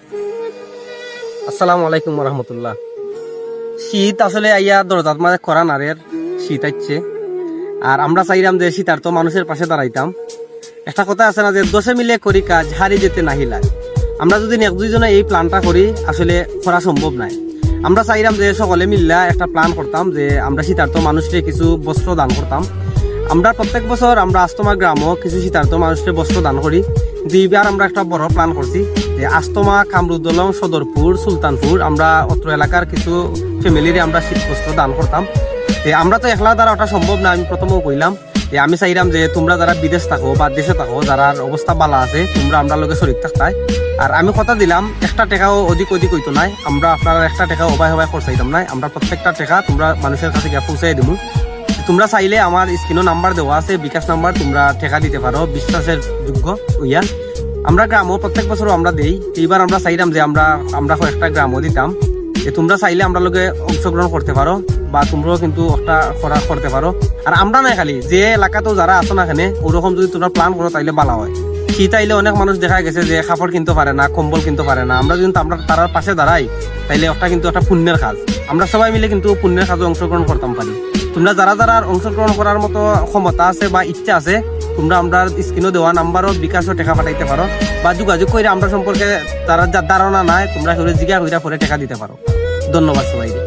আসসালামু আলাইকুম রহমতুল্লাহ। শীত আসলে আইয়া দরজাত মাঝে করা নারের শীত আইছে, আর আমরা চাইলাম যে শীতার্থ মানুষের পাশে দাঁড়াইতাম। একটা কথা আছে না যে দশে মিলে করি কাজ হারি যেতে নাহিলায়। আমরা যদি এক দুইজনে এই প্ল্যানটা করি আসলে করা সম্ভব নাই। আমরা চাইলাম যে সকলে মিল্লা একটা প্ল্যান করতাম যে আমরা শীতার্থ মানুষকে কিছু বস্ত্র দান করতাম। আমরা প্রত্যেক বছর আমরা আস্তমা গ্রামও কিছু শীতার্থ মানুষকে বস্ত্র দান করি। দুইবার আমরা একটা বড় প্ল্যান করছি যে আস্তমা, কামরুদ্দলং, সদরপুর, সুলতানপুর আমরা অত্র এলাকার কিছু ফ্যামিলিরে আমরা শীত বস্ত্র দান করতাম। আমরা তো একলা দ্বারা ওটা সম্ভব না। আমি প্রথমেও কইলাম যে আমি চাইলাম যে তোমরা যারা বিদেশ থাকো বা দেশে থাকো, যারা অবস্থা বালা আছে, তোমরা আমরা লগে শরীর থাকতাই। আর আমি কথা দিলাম একটা টাকাও অধিক হইতো নাই। আমরা আপনারা একটা টাকা হবাই খরচাইতাম নাই। আমরা প্রত্যেকটা টাকা তোমরা মানুষের কাছে গিয়ে পৌঁছাই দিব। তোমরা চাইলে আমার স্ক্রিনও নাম্বার দেওয়া আছে, বিকাশ নাম্বার, তোমরা টাকা দিতে পারো বিশ্বাসের যোগ্য ইয়া। আমরা গ্রামও প্রত্যেক বছরও আমরা দেই। এইবার আমরা চাইলাম যে আমরা একটা গ্রামও দিতাম। যে তোমরা চাইলে আমরা লোকে অংশগ্রহণ করতে পারো বা তোমরাও কিন্তু একটা করতে পারো। আর আমরা নাই খালি যে এলাকাতেও যারা আছো না এখানে, ওরকম যদি তোমরা প্ল্যান করো তাইলে ভালো হয়। শীত আইলে অনেক মানুষ দেখা গেছে যে কাপড় কিনতে পারে না, কম্বল কিনতে পারে না। আমরা যদি আমরা তার পাশে দাঁড়াই তাইলে ওটা কিন্তু একটা পুণ্যের কাজ। আমরা সবাই মিলে কিন্তু পুণ্যের কাজে অংশগ্রহণ করতাম পারি। তোমরা যারা অংশগ্রহণ করার মতো ক্ষমতা আছে বা ইচ্ছা আছে, তোমরা আমরা স্ক্রিনও দেওয়া নাম্বারও বিকাশও টাকা পাঠাইতে পারো বা যোগাযোগ করে আমরা সম্পর্কে তারা যার ধারণা নাই তোমরা জিজ্ঞাসা করে পরে টাকা দিতে পারো। ধন্যবাদ সবাইকে।